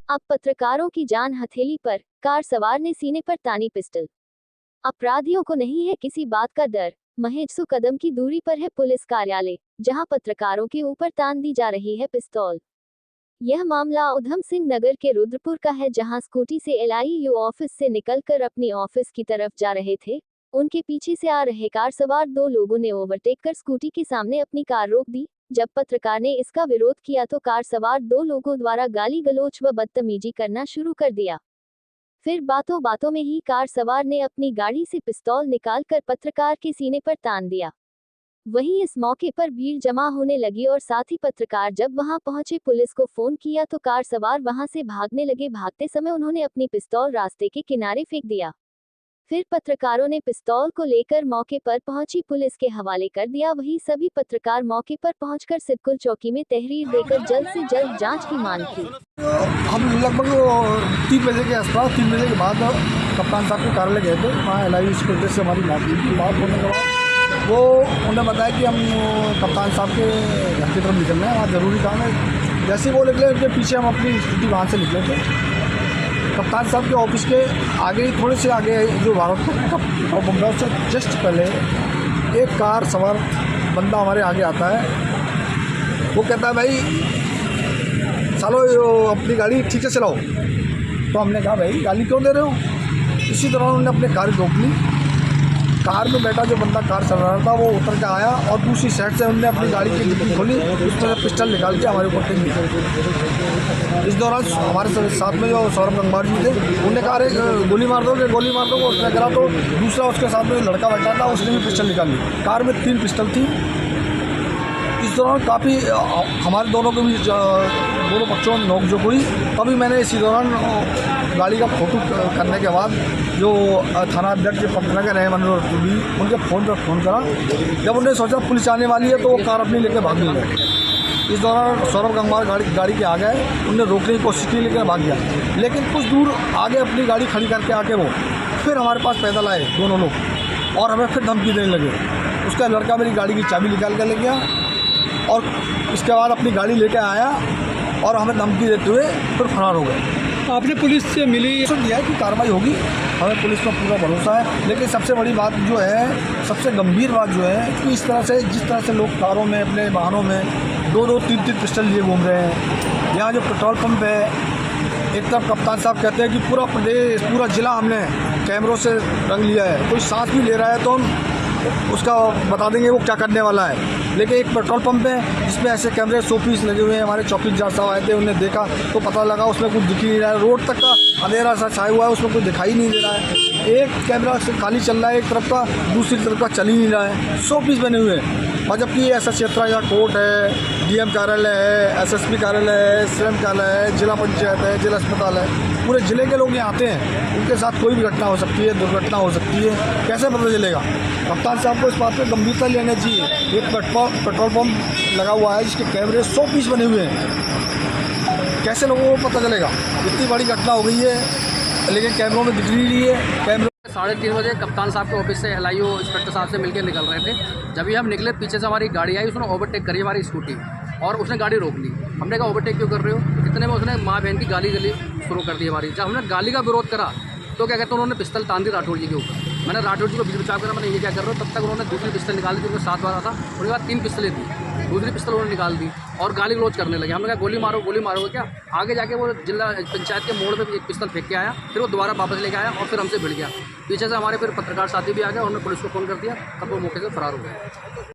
अब पत्रकारों की जान हथेली पर, कार सवार ने सीने पर तानी पिस्टल। अपराधियों को नहीं है किसी बात का डर। महज 100 कदम की दूरी पर है पुलिस कार्यालय, जहां पत्रकारों के ऊपर तान दी जा रही है पिस्तौल। यह मामला उधम सिंह नगर के रुद्रपुर का है, जहां स्कूटी से LIU ऑफिस से निकलकर अपनी ऑफिस की तरफ जा रहे थे। उनके पीछे से आ रहे कार सवार 2 लोगों ने ओवरटेक कर स्कूटी के सामने अपनी कार रोक दी। जब पत्रकार ने इसका विरोध किया तो कार सवार 2 लोगों द्वारा गाली गलौज व बदतमीजी करना शुरू कर दिया। फिर बातों बातों में ही कार सवार ने अपनी गाड़ी से पिस्तौल निकालकर पत्रकार के सीने पर तान दिया। वहीं इस मौके पर भीड़ जमा होने लगी और साथ ही पत्रकार जब वहां पहुंचे पुलिस को फोन किया तो कार सवार वहां से भागने लगे। भागते समय उन्होंने अपनी पिस्तौल रास्ते के किनारे फेंक दिया। फिर पत्रकारों ने पिस्तौल को लेकर मौके पर पहुंची पुलिस के हवाले कर दिया। वहीं सभी पत्रकार मौके पर पहुंचकर सिदकुल चौकी में तहरीर देकर जल्द से जल्द जांच की मांग की। हम लगभग 3 बजे के आसपास 3 बजे के बाद कप्तान साहब के कार्यालय गए थे। वहाँ LIU स्कूटी से हमारी बात हुई। बात होने के बाद वो उन्हें बताया कि हम कप्तान साहब के घर की तरफ निकलना है, वहाँ ज़रूरी काम है। जैसे वो निकले उनके पीछे हम अपनी स्कूटी वहाँ से निकले थे। कप्तान साहब के ऑफिस के आगे ही थोड़े से आगे जो भारत और बंगाल से जस्ट पहले एक कार सवार बंदा हमारे आगे आता है। वो कहता है, भाई चलो अपनी गाड़ी ठीक से चलाओ। तो हमने कहा, भाई गाली क्यों दे रहे हो? इसी तरह उन्होंने अपनी कार रोक ली। कार में बैठा जो बंदा कार चला रहा था वो उतर के आया और दूसरी साइड से उन्होंने अपनी गाड़ी की डिक्की खोली, उसमें पिस्टल निकाल के हमारे ऊपर फेंक दी। इस दौरान हमारे साथ में जो सौरभ गंगवार जी थे उन्होंने कहा, अरे गोली मार दो उसने करा। तो दूसरा उसके साथ में लड़का बैठा था, उसने भी पिस्टल निकाल ली। कार में 3 पिस्टल थी। इस दौरान काफ़ी हमारे दोनों के बीच दोनों पक्षों में नोकझोंक हुई। तभी मैंने इसी दौरान गाड़ी का फोटो करने के बाद जो थाना अध्यक्ष पटनगर है मनोहर टूडी, उनके फ़ोन पर फ़ोन करा। जब उन्हें सोचा पुलिस आने वाली है तो वो कार अपनी लेकर भाग गए। इस दौरान सौरभ गंगवार गाड़ी के आ गए, उनने रोकने की कोशिश की लेकर भाग गया। लेकिन कुछ दूर आगे अपनी गाड़ी खड़ी करके आके वो फिर हमारे पास पैदल आए दोनों लोग और हमें फिर धमकी देने लगे। उसका लड़का मेरी गाड़ी की चाबी निकाल कर ले गया और इसके बाद अपनी गाड़ी लेकर आया और हमें धमकी देते हुए फिर फरार हो गए। आपने पुलिस से मिली दिया है कि कार्रवाई होगी, हमें पुलिस पर पूरा भरोसा है। लेकिन सबसे बड़ी बात जो है, सबसे गंभीर बात जो है कि जिस तरह से लोग कारों में अपने वाहनों में 2-2, 3-3 पिस्टल लिए घूम रहे हैं। यहाँ जो पेट्रोल पंप है, एक तरफ कप्तान साहब कहते हैं कि पूरा प्रदेश पूरा ज़िला हमने कैमरों से रंग लिया है, कोई सांस भी ले रहा है तो हम उसका बता देंगे वो क्या करने वाला है। लेकिन एक पेट्रोल पंप है जिसमें ऐसे कैमरे 100 पीस लगे हुए हैं। हमारे चौकीदार साहब आए थे, उन्हें देखा तो पता लगा उसमें कुछ दिख ही नहीं रहा है। रोड तक का अंधेरा सा छाया हुआ है, उसमें कुछ दिखाई नहीं दे रहा है। एक कैमरा से खाली चल रहा है एक तरफ का, दूसरी तरफ का चल ही नहीं रहा है। 100 पीस बने हुए हैं। और जबकि ऐसा क्षेत्र या कोर्ट है, DM कार्यालय है, SSP कार्यालय है, CM कार्यालय है, जिला पंचायत है, जिला अस्पताल है, पूरे ज़िले के लोग यहाँ आते हैं। उनके साथ कोई भी घटना हो सकती है, दुर्घटना हो सकती है, कैसे पता चलेगा? कप्तान साहब को इस बात पर गंभीरता लेना चाहिए। एक पेट्रोल पंप लगा हुआ है जिसके कैमरे 100 पीस बने हुए हैं, कैसे लोगों को पता चलेगा? इतनी बड़ी घटना हो गई है लेकिन कैमरों में दिख नहीं है। कैमरे 3:30 बजे कप्तान साहब के ऑफिस से LIU इंस्पेक्टर साहब से मिलकर निकल रहे थे। जब भी हम निकले, पीछे से हमारी गाड़ी आई, उसने ओवरटेक करी हमारी स्कूटी और उसने गाड़ी रोक ली। हमने कहा, ओवरटेक क्यों कर रहे हो? इतने में उसने माँ बहन की गाली शुरू कर दी हमारी। जब हमने गाली का विरोध करा तो क्या कहते हैं, उन्होंने पिस्टल तान दी राठौर जी के ऊपर। मैंने राठौर जी को बीच बचाव करा, मैंने ये क्या कर रहा हूँ। तब तक उन्होंने दूसरी पिस्टल निकाल दी, क्योंकि 7 बार था। उसके बाद 3 पिस्टलें थी, दूसरी पिस्टल उन्होंने निकाल दी और गाली गलौज करने लगे। हमने कहा, गोली मारोगे क्या? आगे जाके वो जिला पंचायत के मोड़ में एक पिस्टल फेंक के आया, फिर वो दोबारा वापस लेके आया और फिर हमसे भिड़ गया। पीछे से हमारे फिर पत्रकार साथी भी आ गए, उन्होंने पुलिस को फ़ोन कर दिया, तब वो मौके से फरार हो गए।